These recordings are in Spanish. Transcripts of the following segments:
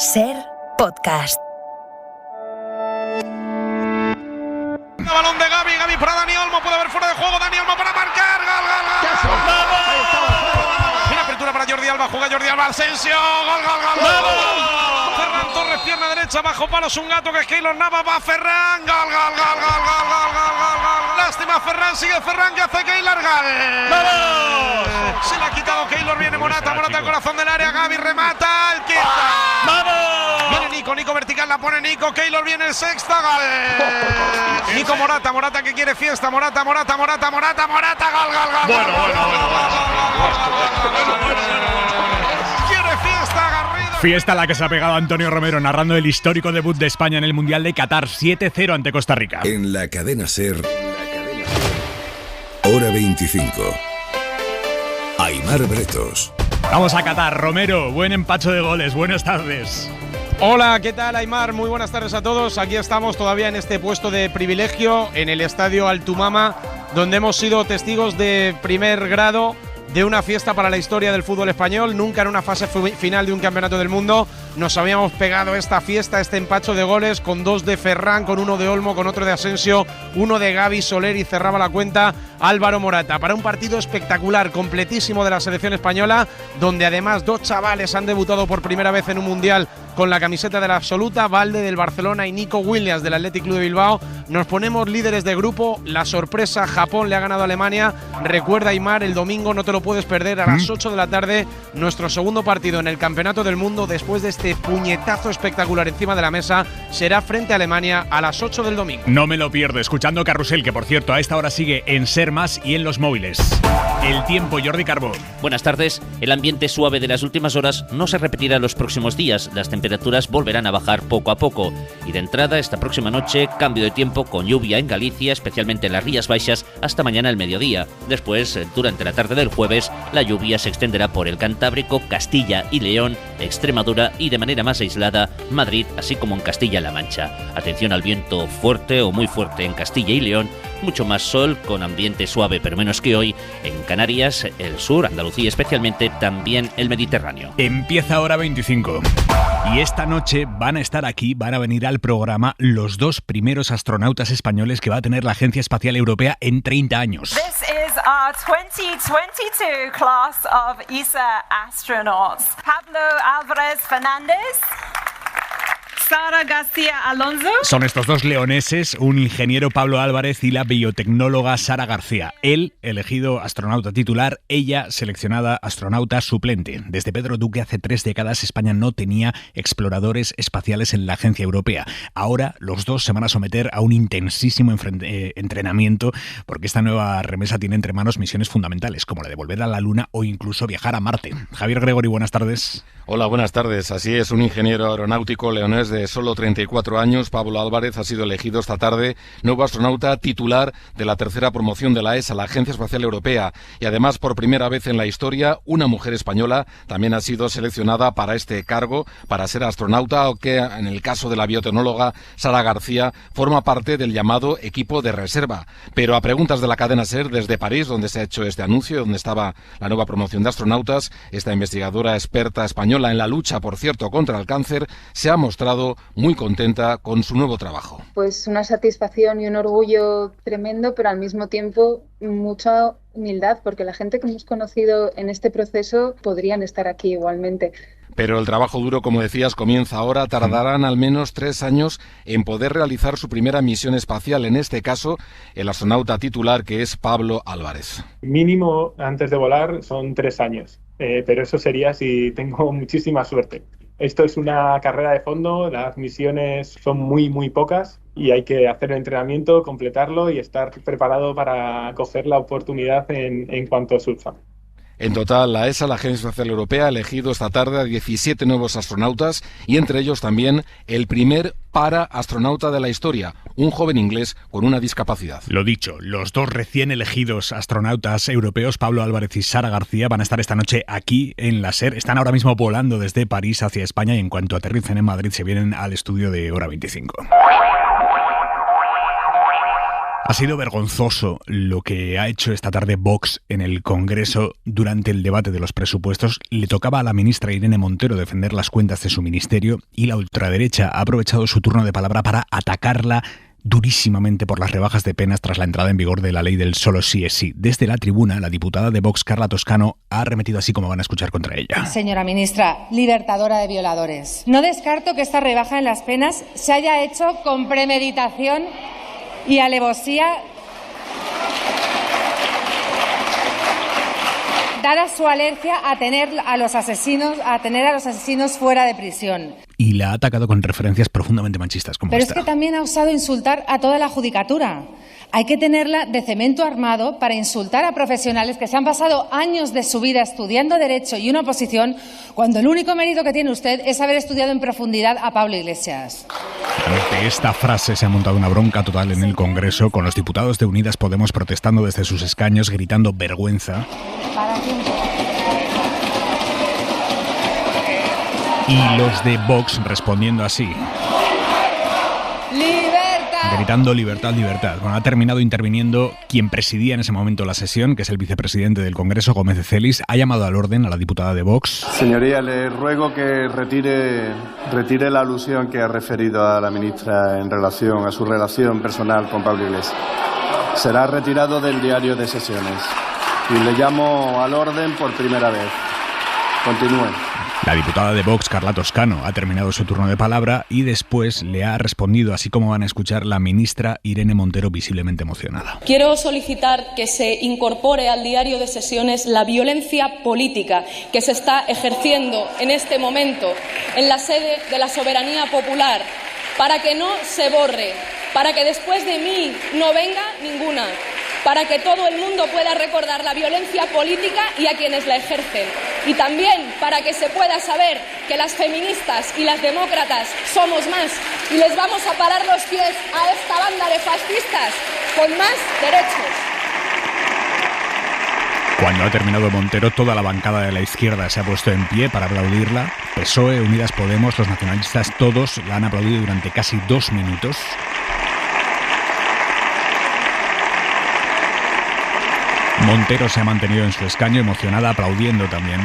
SER Podcast. Balón de Gavi para Dani Olmo, puede haber fuera de juego, Dani Olmo para marcar, gol. En apertura para Jordi Alba, juega Jordi Alba, Asensio, gol. Ferran Torres, pierna derecha, bajo palos, un gato que es Keylor Navas, va Ferran, gol. Lástima Ferran, sigue Ferran, que hace Keylor, gol. ¡Vamos! Se le ha quitado Keylor, viene Morata al corazón del área, Gavi remata, el quinta. ¡Vamos! Viene Nico vertical, la pone Nico, Keylor viene el sexta, gol. Nico Morata que quiere fiesta, Morata, gol. Quiere fiesta, Garrido. Fiesta a la que se ha pegado Antonio Romero narrando el histórico debut de España en el Mundial de Qatar, 7-0 ante Costa Rica. En la cadena SER, hora 25. Aimar Bretos. Vamos a Qatar. Romero, buen empacho de goles, buenas tardes. Hola, ¿qué tal, Aimar? Muy buenas tardes a todos. Aquí estamos todavía en este puesto de privilegio, en el Estadio Altumama, donde hemos sido testigos de primer grado de una fiesta para la historia del fútbol español. Nunca en una fase final de un campeonato del mundo nos habíamos pegado esta fiesta, este empacho de goles, con 2 de Ferran, con 1 de Olmo, con otro de Asensio, 1 de Gavi, Soler, y cerraba la cuenta Álvaro Morata. Para un partido espectacular, completísimo de la selección española, donde además 2 chavales han debutado por primera vez en un mundial con la camiseta de la absoluta, Valde del Barcelona y Nico Williams del Athletic Club de Bilbao. Nos ponemos líderes de grupo. La sorpresa, Japón le ha ganado a Alemania. Recuerda, Aimar, el domingo no te lo puedes perder a las 8 de la tarde, nuestro segundo partido en el Campeonato del Mundo después de este puñetazo espectacular encima de la mesa. Será frente a Alemania a las 8 del domingo. No me lo pierdo, escuchando Carrusel, que por cierto a esta hora sigue en SER Más y en los móviles. El tiempo, Jordi Carbó. Buenas tardes. El ambiente suave de las últimas horas no se repetirá los próximos días. Las temperaturas volverán a bajar poco a poco. Y de entrada, esta próxima noche, cambio de tiempo con lluvia en Galicia, especialmente en las Rías Baixas, hasta mañana al mediodía. Después, durante la tarde del jueves, la lluvia se extenderá por el Cantábrico, Castilla y León, Extremadura y de manera más aislada, Madrid, así como en Castilla-La Mancha. Atención al viento fuerte o muy fuerte en Castilla y León. Mucho más sol, con ambiente suave pero menos que hoy, en Canarias, el sur, Andalucía especialmente, también el Mediterráneo. Empieza hora 25. Y esta noche van a estar aquí, van a venir al programa los 2 primeros astronautas españoles que va a tener la Agencia Espacial Europea en 30 años. This is our 2022 class of ESA astronauts. Pablo Álvarez Fernández, Sara García Alonso. Son estos 2 leoneses, un ingeniero, Pablo Álvarez, y la biotecnóloga Sara García. Él, elegido astronauta titular, ella, seleccionada astronauta suplente. Desde Pedro Duque hace 3 décadas España no tenía exploradores espaciales en la Agencia Europea. Ahora los 2 se van a someter a un intensísimo entrenamiento, porque esta nueva remesa tiene entre manos misiones fundamentales, como la de volver a la Luna o incluso viajar a Marte. Javier Gregori, buenas tardes. Hola, buenas tardes. Así es, un ingeniero aeronáutico leonés de solo 34 años, Pablo Álvarez, ha sido elegido esta tarde nuevo astronauta titular de la 3ª promoción de la ESA, la Agencia Espacial Europea. Y además, por primera vez en la historia, una mujer española también ha sido seleccionada para este cargo, para ser astronauta, o que en el caso de la biotecnóloga Sara García forma parte del llamado equipo de reserva. Pero a preguntas de la cadena SER desde París, donde se ha hecho este anuncio, donde estaba la nueva promoción de astronautas, esta investigadora experta española en la lucha, por cierto, contra el cáncer, se ha mostrado muy contenta con su nuevo trabajo. Pues una satisfacción y un orgullo tremendo, pero al mismo tiempo mucha humildad, porque la gente que hemos conocido en este proceso podrían estar aquí igualmente. Pero el trabajo duro, como decías, comienza ahora. Tardarán al menos 3 años en poder realizar su primera misión espacial. En este caso, el astronauta titular, que es Pablo Álvarez. Mínimo, antes de volar, son 3 años. Pero eso sería si tengo muchísima suerte. Esto es una carrera de fondo, las misiones son muy pocas y hay que hacer el entrenamiento, completarlo y estar preparado para coger la oportunidad en cuanto surja. En total, la ESA, la Agencia Espacial Europea, ha elegido esta tarde a 17 nuevos astronautas y entre ellos también el primer para-astronauta de la historia, un joven inglés con una discapacidad. Lo dicho, los 2 recién elegidos astronautas europeos, Pablo Álvarez y Sara García, van a estar esta noche aquí en la SER. Están ahora mismo volando desde París hacia España y en cuanto aterricen en Madrid se vienen al estudio de hora 25. Ha sido vergonzoso lo que ha hecho esta tarde Vox en el Congreso durante el debate de los presupuestos. Le tocaba a la ministra Irene Montero defender las cuentas de su ministerio y la ultraderecha ha aprovechado su turno de palabra para atacarla durísimamente por las rebajas de penas tras la entrada en vigor de la ley del solo sí es sí. Desde la tribuna, la diputada de Vox, Carla Toscano, ha arremetido así como van a escuchar contra ella. Señora ministra, libertadora de violadores, no descarto que esta rebaja en las penas se haya hecho con premeditación y alevosía, dada su alergia a tener a los asesinos fuera de prisión. Y la ha atacado con referencias profundamente machistas como Pero esta. es que también ha osado insultar a toda la judicatura. Hay que tenerla de cemento armado para insultar a profesionales que se han pasado años de su vida estudiando Derecho y una oposición, cuando el único mérito que tiene usted es haber estudiado en profundidad a Pablo Iglesias. Ante esta frase se ha montado una bronca total en el Congreso, con los diputados de Unidas Podemos protestando desde sus escaños, gritando vergüenza. Y los de Vox respondiendo así. ¡Libertad! Gritando libertad, libertad. Bueno, ha terminado interviniendo quien presidía en ese momento la sesión, que es el vicepresidente del Congreso, Gómez de Celis. Ha llamado al orden a la diputada de Vox. Señoría, le ruego que retire la alusión que ha referido a la ministra en relación a su relación personal con Pablo Iglesias. Será retirado del diario de sesiones. Y le llamo al orden por primera vez. Continúe. La diputada de Vox, Carla Toscano, ha terminado su turno de palabra y después le ha respondido, así como van a escuchar, la ministra Irene Montero, visiblemente emocionada. Quiero solicitar que se incorpore al diario de sesiones la violencia política que se está ejerciendo en este momento en la sede de la soberanía popular, para que no se borre, para que después de mí no venga ninguna, para que todo el mundo pueda recordar la violencia política y a quienes la ejercen. Y también para que se pueda saber que las feministas y las demócratas somos más y les vamos a parar los pies a esta banda de fascistas con más derechos. Cuando ha terminado Montero, toda la bancada de la izquierda se ha puesto en pie para aplaudirla. PSOE, Unidas Podemos, los nacionalistas, todos la han aplaudido durante casi 2 minutos. Montero se ha mantenido en su escaño, emocionada, aplaudiendo también.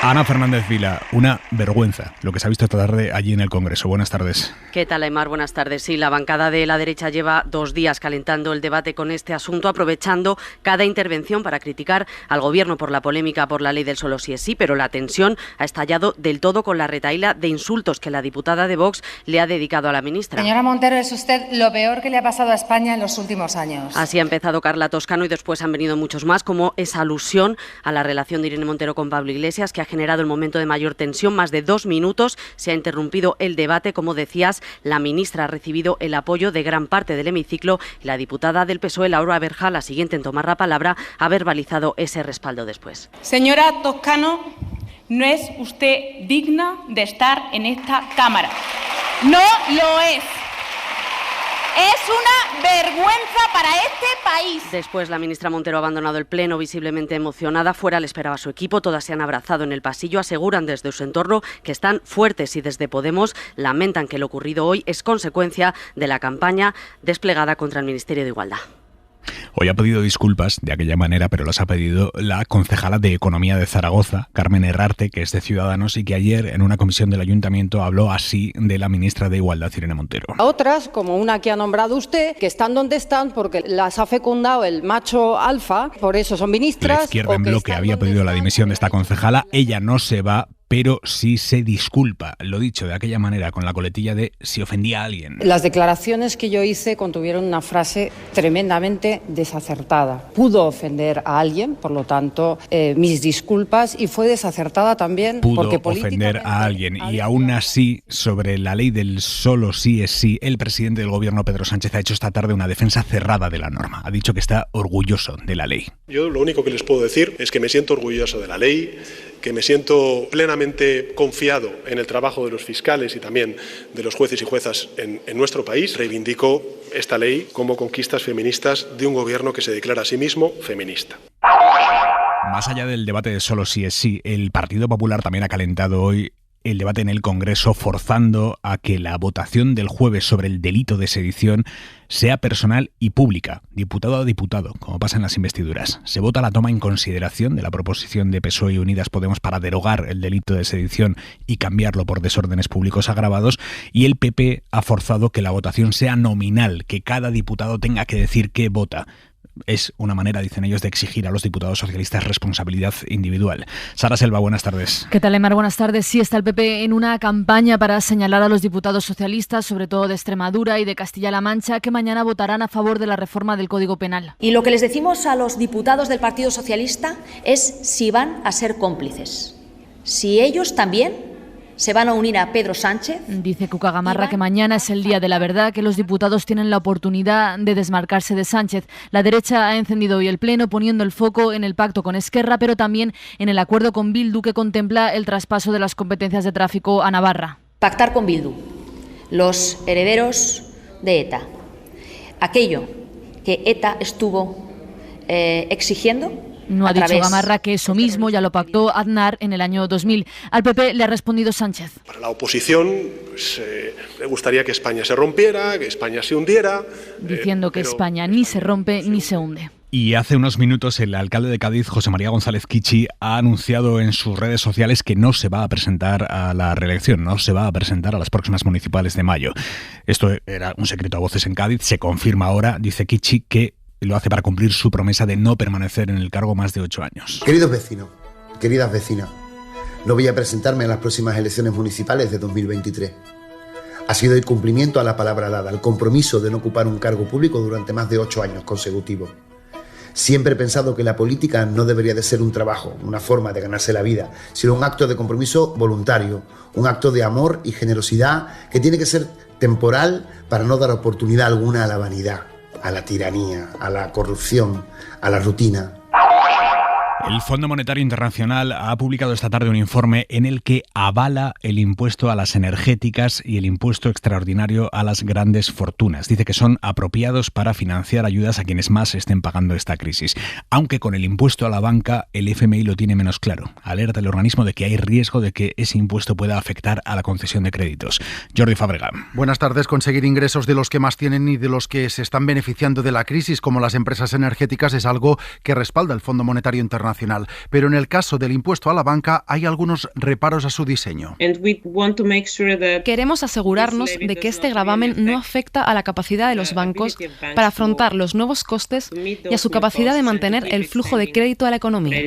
Ana Fernández Vila, una vergüenza lo que se ha visto esta tarde allí en el Congreso. Buenas tardes. ¿Qué tal, Aimar? Buenas tardes. Sí, la bancada de la derecha lleva 2 días calentando el debate con este asunto, aprovechando cada intervención para criticar al Gobierno por la polémica por la ley del solo sí es sí, pero la tensión ha estallado del todo con la retahíla de insultos que la diputada de Vox le ha dedicado a la ministra. Señora Montero, es usted lo peor que le ha pasado a España en los últimos años. Así ha empezado Carla Toscano y después han venido muchos más, como esa alusión a la relación de Irene Montero con Pablo Iglesias, que ha generado el momento de mayor tensión. Más de 2 minutos se ha interrumpido el debate. Como decías, la ministra ha recibido el apoyo de gran parte del hemiciclo y la diputada del PSOE, Laura Berja, la siguiente en tomar la palabra, ha verbalizado ese respaldo después. Señora Toscano, no es usted digna de estar en esta Cámara. No lo es. Es una vergüenza para este país. Después la ministra Montero ha abandonado el pleno visiblemente emocionada. Fuera le esperaba su equipo. Todas se han abrazado en el pasillo. Aseguran desde su entorno que están fuertes y desde Podemos lamentan que lo ocurrido hoy es consecuencia de la campaña desplegada contra el Ministerio de Igualdad. Hoy ha pedido disculpas de aquella manera, pero las ha pedido la concejala de Economía de Zaragoza, Carmen Herrarte, que es de Ciudadanos y que ayer en una comisión del Ayuntamiento habló así de la ministra de Igualdad, Irene Montero. Otras, como una que ha nombrado usted, que están donde están porque las ha fecundado el macho alfa, por eso son ministras. La izquierda en bloque había pedido la dimisión de esta concejala. Ella no se va, pero sí se disculpa, lo dicho de aquella manera, con la coletilla de si ofendía a alguien. Las declaraciones que yo hice contuvieron una frase tremendamente desacertada. Pudo ofender a alguien, por lo tanto, mis disculpas, y fue desacertada también porque ofender a alguien. Y aún así, sobre la ley del solo sí es sí, el presidente del Gobierno, Pedro Sánchez, ha hecho esta tarde una defensa cerrada de la norma. Ha dicho que está orgulloso de la ley. Yo lo único que les puedo decir es que me siento orgulloso de la ley, que me siento plenamente confiado en el trabajo de los fiscales y también de los jueces y juezas en nuestro país. Reivindico esta ley como conquistas feministas de un gobierno que se declara a sí mismo feminista. Más allá del debate de solo sí es sí, el Partido Popular también ha calentado hoy el debate en el Congreso, forzando a que la votación del jueves sobre el delito de sedición sea personal y pública, diputado a diputado, como pasa en las investiduras. Se vota la toma en consideración de la proposición de PSOE y Unidas Podemos para derogar el delito de sedición y cambiarlo por desórdenes públicos agravados, y el PP ha forzado que la votación sea nominal, que cada diputado tenga que decir qué vota. Es una manera, dicen ellos, de exigir a los diputados socialistas responsabilidad individual. Sara Selva, buenas tardes. ¿Qué tal, Aimar? Buenas tardes. Sí, está el PP en una campaña para señalar a los diputados socialistas, sobre todo de Extremadura y de Castilla-La Mancha, que mañana votarán a favor de la reforma del Código Penal. Y lo que les decimos a los diputados del Partido Socialista es si van a ser cómplices, si ellos también se van a unir a Pedro Sánchez. Dice Cuca Gamarra que mañana es el día de la verdad, que los diputados tienen la oportunidad de desmarcarse de Sánchez. La derecha ha encendido hoy el pleno poniendo el foco en el pacto con Esquerra, pero también en el acuerdo con Bildu que contempla el traspaso de las competencias de tráfico a Navarra. Pactar con Bildu, los herederos de ETA. Aquello que ETA estuvo exigiendo. No ha dicho Gamarra que eso mismo ya lo pactó Aznar en el año 2000. Al PP le ha respondido Sánchez. Para la oposición le gustaría que España se rompiera, que España se hundiera. Diciendo que España ni se rompe ni se hunde. Y hace unos minutos el alcalde de Cádiz, José María González Kichi, ha anunciado en sus redes sociales que no se va a presentar a la reelección, no se va a presentar a las próximas municipales de mayo. Esto era un secreto a voces en Cádiz, se confirma ahora, dice Kichi, que lo hace para cumplir su promesa de no permanecer en el cargo más de 8 años. Queridos vecinos, queridas vecinas, no voy a presentarme en las próximas elecciones municipales de 2023. Ha sido el cumplimiento a la palabra dada, el compromiso de no ocupar un cargo público durante más de 8 años consecutivos. Siempre he pensado que la política no debería de ser un trabajo, una forma de ganarse la vida, sino un acto de compromiso voluntario, un acto de amor y generosidad que tiene que ser temporal para no dar oportunidad alguna a la vanidad, a la tiranía, a la corrupción, a la rutina. El Fondo Monetario Internacional ha publicado esta tarde un informe en el que avala el impuesto a las energéticas y el impuesto extraordinario a las grandes fortunas. Dice que son apropiados para financiar ayudas a quienes más estén pagando esta crisis. Aunque con el impuesto a la banca, el FMI lo tiene menos claro. Alerta el organismo de que hay riesgo de que ese impuesto pueda afectar a la concesión de créditos. Jordi Fábrega. Buenas tardes. Conseguir ingresos de los que más tienen y de los que se están beneficiando de la crisis, como las empresas energéticas, es algo que respalda el Fondo Monetario Internacional. Pero en el caso del impuesto a la banca hay algunos reparos a su diseño. Queremos asegurarnos de que este gravamen no afecta a la capacidad de los bancos para afrontar los nuevos costes y a su capacidad de mantener el flujo de crédito a la economía.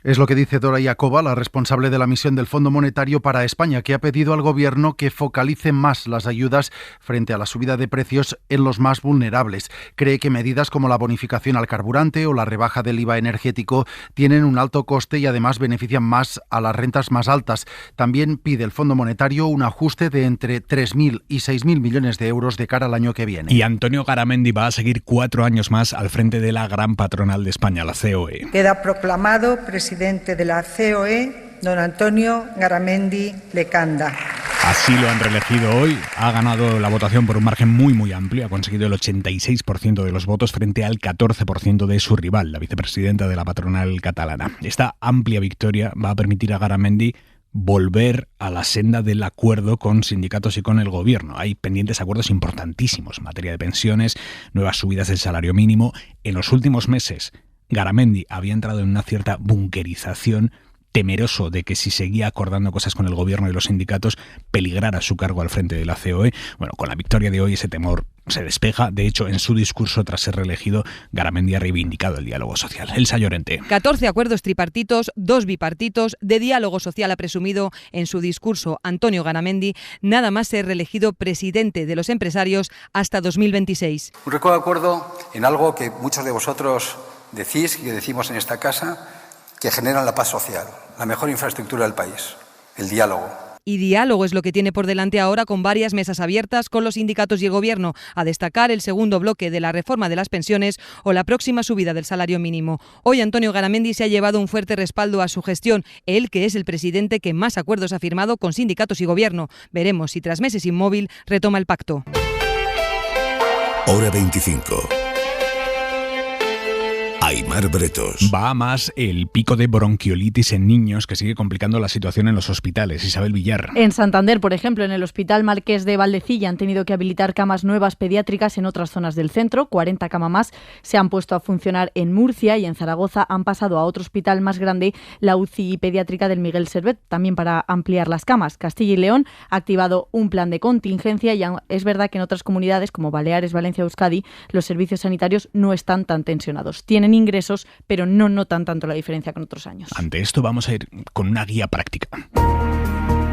Es lo que dice Dora Iacova, la responsable de la misión del Fondo Monetario para España, que ha pedido al gobierno que focalice más las ayudas frente a la subida de precios en los más vulnerables. Cree que medidas como la bonificación al carburante o la rebaja del IVA energético tienen un alto coste y además benefician más a las rentas más altas. También pide el Fondo Monetario un ajuste de entre 3.000 y 6.000 millones de euros de cara al año que viene. Y Antonio Garamendi va a seguir 4 años más al frente de la gran patronal de España, la COE. Queda proclamado presidente de la COE don Antonio Garamendi Lecanda. Así lo han reelegido hoy. Ha ganado la votación por un margen muy amplio. Ha conseguido el 86% de los votos frente al 14% de su rival, la vicepresidenta de la patronal catalana. Esta amplia victoria va a permitir a Garamendi volver a la senda del acuerdo con sindicatos y con el gobierno. Hay pendientes acuerdos importantísimos en materia de pensiones, nuevas subidas del salario mínimo. En los últimos meses, Garamendi había entrado en una cierta bunkerización, temeroso de que si seguía acordando cosas con el gobierno y los sindicatos peligrara su cargo al frente de la COE. Bueno, con la victoria de hoy ese temor se despeja. De hecho, en su discurso tras ser reelegido, Garamendi ha reivindicado el diálogo social. Elsa Llorente. 14 acuerdos tripartitos, 2 bipartitos, de diálogo social ha presumido en su discurso Antonio Garamendi, nada más ser reelegido presidente de los empresarios hasta 2026. Un récord de acuerdo en algo que muchos de vosotros decís y que decimos en esta casa, que generan la paz social, la mejor infraestructura del país, el diálogo. Y diálogo es lo que tiene por delante ahora, con varias mesas abiertas con los sindicatos y el gobierno, a destacar el segundo bloque de la reforma de las pensiones o la próxima subida del salario mínimo. Hoy Antonio Garamendi se ha llevado un fuerte respaldo a su gestión, él que es el presidente que más acuerdos ha firmado con sindicatos y gobierno. Veremos si tras meses inmóvil retoma el pacto. Hora 25. Aimar Bretos. Va a más el pico de bronquiolitis en niños que sigue complicando la situación en los hospitales. Isabel Villar. En Santander, por ejemplo, en el Hospital Marqués de Valdecilla han tenido que habilitar camas nuevas pediátricas en otras zonas del centro. 40 camas más se han puesto a funcionar en Murcia, y en Zaragoza han pasado a otro hospital más grande, la UCI pediátrica del Miguel Servet, también para ampliar las camas. Castilla y León ha activado un plan de contingencia, y es verdad que en otras comunidades como Baleares, Valencia o Euskadi los servicios sanitarios no están tan tensionados. Tienen ingresos, pero no notan tanto la diferencia con otros años. Ante esto vamos a ir con una guía práctica.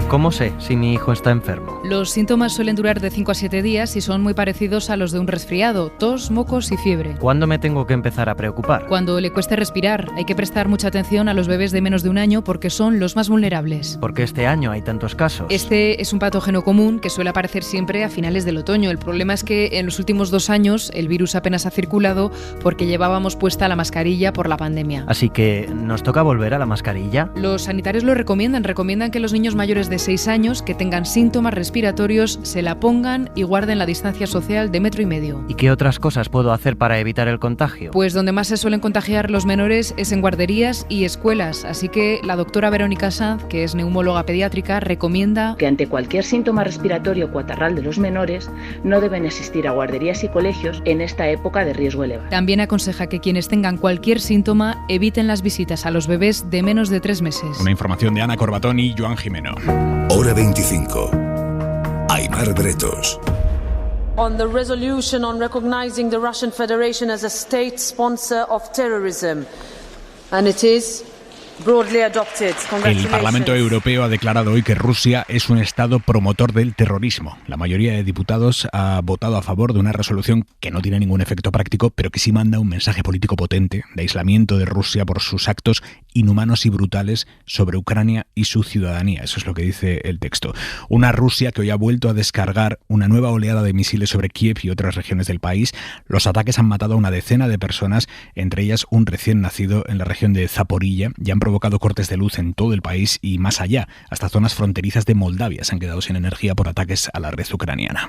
¿Cómo sé si mi hijo está enfermo? Los síntomas suelen durar de 5 a 7 días y son muy parecidos a los de un resfriado: tos, mocos y fiebre. ¿Cuándo me tengo que empezar a preocupar? Cuando le cueste respirar. Hay que prestar mucha atención a los bebés de menos de un año porque son los más vulnerables. ¿Por qué este año hay tantos casos? Este es un patógeno común que suele aparecer siempre a finales del otoño. El problema es que en los últimos 2 años el virus apenas ha circulado porque llevábamos puesta la mascarilla por la pandemia. Así que, ¿nos toca volver a la mascarilla? Los sanitarios lo recomiendan que los niños mayores de 6 años que tengan síntomas respiratorios se la pongan y guarden la distancia social de 1,5 metros. ¿Y qué otras cosas puedo hacer para evitar el contagio? Pues donde más se suelen contagiar los menores es en guarderías y escuelas, así que la doctora Verónica Sanz, que es neumóloga pediátrica, recomienda que ante cualquier síntoma respiratorio coatarral de los menores no deben asistir a guarderías y colegios en esta época de riesgo elevado. También aconseja que quienes tengan cualquier síntoma eviten las visitas a los bebés de menos de 3 meses. Una información de Ana Corbatón y Joan Jimeno. Hora 25. Aimar Bretos. On the resolution on recognizing the Russian Federation as a state sponsor of terrorism, and it is broadly adopted. El Parlamento Europeo ha declarado hoy que Rusia es un Estado promotor del terrorismo. La mayoría de diputados ha votado a favor de una resolución que no tiene ningún efecto práctico, pero que sí manda un mensaje político potente de aislamiento de Rusia por sus actos inhumanos y brutales sobre Ucrania y su ciudadanía. Eso es lo que dice el texto. Una Rusia que hoy ha vuelto a descargar una nueva oleada de misiles sobre Kiev y otras regiones del país. Los ataques han matado a una decena de personas, entre ellas un recién nacido en la región de Zaporilla, y han provocado cortes de luz en todo el país y más allá, hasta zonas fronterizas de Moldavia se han quedado sin energía por ataques a la red ucraniana.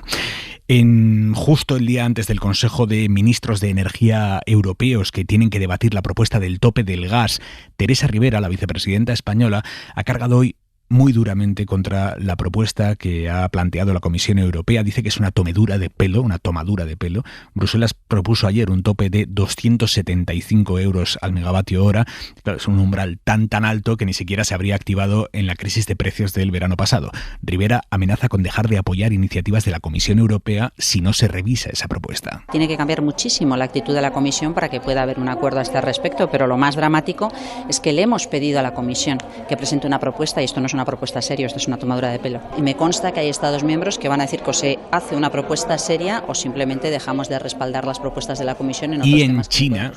Justo el día antes del Consejo de Ministros de Energía europeos que tienen que debatir la propuesta del tope del gas, Teresa Rivera, la vicepresidenta española, ha cargado hoy muy duramente contra la propuesta que ha planteado la Comisión Europea. Dice que es una tomadura de pelo. Bruselas propuso ayer un tope de 275 euros al megavatio hora. Claro, es un umbral tan alto que ni siquiera se habría activado en la crisis de precios del verano pasado. Rivera amenaza con dejar de apoyar iniciativas de la Comisión Europea si no se revisa esa propuesta. Tiene que cambiar muchísimo la actitud de la Comisión para que pueda haber un acuerdo a este respecto, pero lo más dramático es que le hemos pedido a la Comisión que presente una propuesta, y esto no es una propuesta seria, esto es una tomadura de pelo. Y me consta que hay Estados miembros que van a decir que o se hace una propuesta seria o simplemente dejamos de respaldar las propuestas de la Comisión en otros temas. China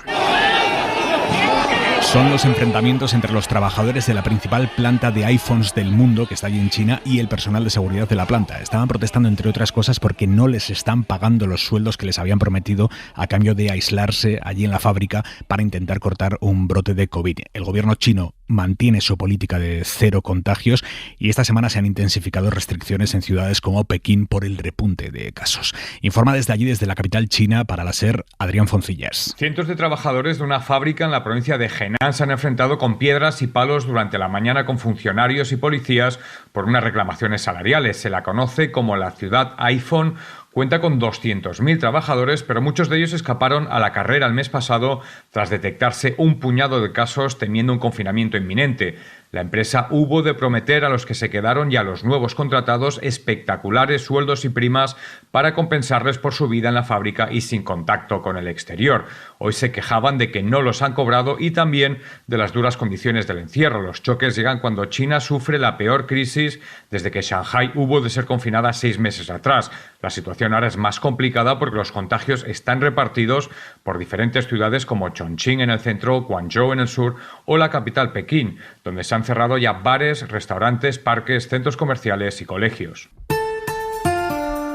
son los enfrentamientos entre los trabajadores de la principal planta de iPhones del mundo, que está allí en China, y el personal de seguridad de la planta. Estaban protestando, entre otras cosas, porque no les están pagando los sueldos que les habían prometido a cambio de aislarse allí en la fábrica para intentar cortar un brote de COVID. El gobierno chino mantiene su política de 0 contagios y esta semana se han intensificado restricciones en ciudades como Pekín por el repunte de casos. Informa desde allí, desde la capital china, para la SER, Adrián Foncillas. Cientos de trabajadores de una fábrica en la provincia de Henan se han enfrentado con piedras y palos durante la mañana con funcionarios y policías por unas reclamaciones salariales. Se la conoce como la ciudad iPhone. Cuenta con 200.000 trabajadores, pero muchos de ellos escaparon a la carrera el mes pasado tras detectarse un puñado de casos temiendo un confinamiento inminente. La empresa hubo de prometer a los que se quedaron y a los nuevos contratados espectaculares sueldos y primas para compensarles por su vida en la fábrica y sin contacto con el exterior. Hoy se quejaban de que no los han cobrado y también de las duras condiciones del encierro. Los choques llegan cuando China sufre la peor crisis desde que Shanghái hubo de ser confinada 6 meses atrás. La situación ahora es más complicada porque los contagios están repartidos por diferentes ciudades como Chongqing en el centro, Guangzhou en el sur o la capital Pekín, donde se han cerrado ya bares, restaurantes, parques, centros comerciales y colegios.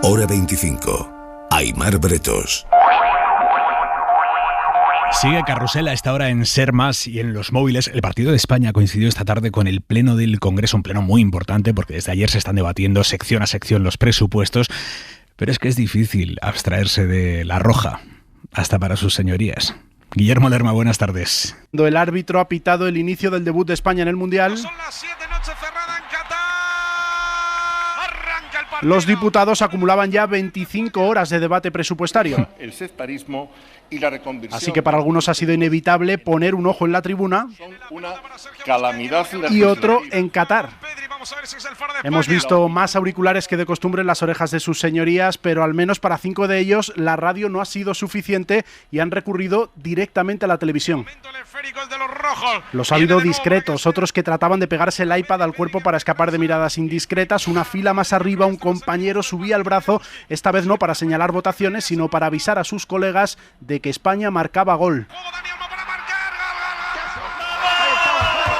Hora 25. Aimar Bretos. Sigue Carrusel a esta hora en Ser Más y en los móviles. El Partido de España coincidió esta tarde con el pleno del Congreso, un pleno muy importante porque desde ayer se están debatiendo sección a sección los presupuestos, pero es que es difícil abstraerse de la roja, hasta para sus señorías. Guillermo Lerma, buenas tardes. El árbitro ha pitado el inicio del debut de España en el Mundial. Son las 7, noche cerrada en Qatar. Arranca el partido. Los diputados acumulaban ya 25 horas de debate presupuestario. El sectarismo y la reconversión. Así que para algunos ha sido inevitable poner un ojo en la tribuna una calamidad y otro en Qatar. Hemos visto más auriculares que de costumbre en las orejas de sus señorías, pero al menos para 5 de ellos la radio no ha sido suficiente y han recurrido directamente a la televisión. Los ha habido discretos, otros que trataban de pegarse el iPad al cuerpo para escapar de miradas indiscretas. Una fila más arriba, un compañero subía el brazo, esta vez no para señalar votaciones, sino para avisar a sus colegas de que España marcaba gol.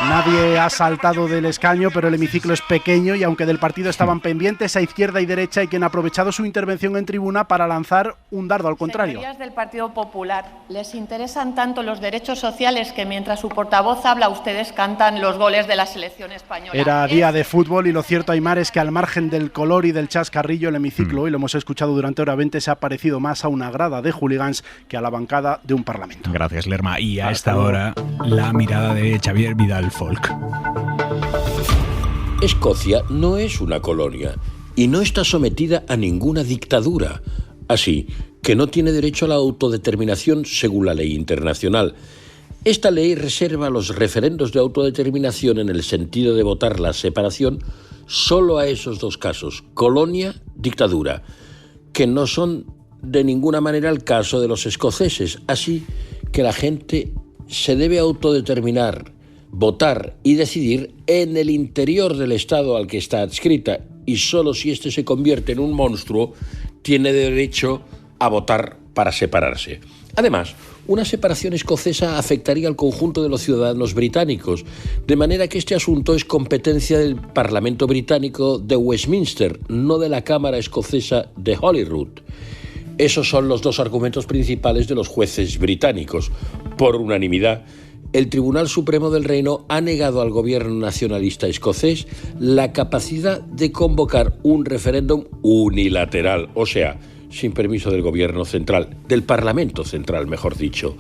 Nadie ha saltado del escaño, pero el hemiciclo es pequeño y aunque del partido estaban pendientes, a izquierda y derecha hay quien ha aprovechado su intervención en tribuna para lanzar un dardo al contrario. Señorías del Partido Popular, les interesan tanto los derechos sociales que mientras su portavoz habla, ustedes cantan los goles de la selección española. Era día de fútbol y lo cierto, Aimar, es que al margen del color y del chascarrillo, el hemiciclo, y lo hemos escuchado durante hora 20, se ha parecido más a una grada de hooligans que a la bancada de un parlamento. Gracias, Lerma. Y a esta hora, la mirada de Xavier Vidal Folk. Escocia no es una colonia y no está sometida a ninguna dictadura, así que no tiene derecho a la autodeterminación según la ley internacional. Esta ley reserva los referendos de autodeterminación en el sentido de votar la separación solo a esos dos casos, colonia, dictadura, que no son de ninguna manera el caso de los escoceses, así que la gente se debe autodeterminar, votar y decidir en el interior del Estado al que está adscrita, y solo si éste se convierte en un monstruo tiene derecho a votar para separarse. Además, una separación escocesa afectaría al conjunto de los ciudadanos británicos, de manera que este asunto es competencia del Parlamento británico de Westminster, no de la Cámara escocesa de Holyrood. Esos son los dos argumentos principales de los jueces británicos. Por unanimidad, el Tribunal Supremo del Reino ha negado al gobierno nacionalista escocés la capacidad de convocar un referéndum unilateral, o sea, sin permiso del gobierno central, del Parlamento central, mejor dicho.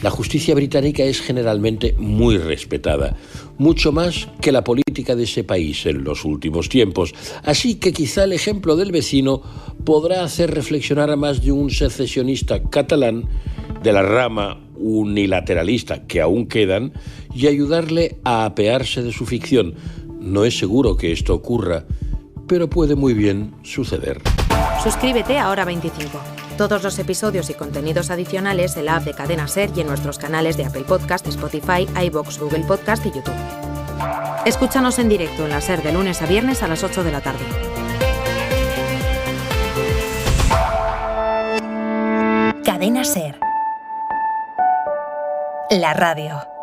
La justicia británica es generalmente muy respetada, mucho más que la política de ese país en los últimos tiempos. Así que quizá el ejemplo del vecino podrá hacer reflexionar a más de un secesionista catalán de la rama unilateralista que aún quedan y ayudarle a apearse de su ficción. No es seguro que esto ocurra, pero puede muy bien suceder. Suscríbete a Hora 25. Todos los episodios y contenidos adicionales en la app de Cadena SER y en nuestros canales de Apple Podcast, Spotify, iVoox, Google Podcast y YouTube. Escúchanos en directo en la SER de lunes a viernes a las 8 de la tarde. Cadena SER. La radio.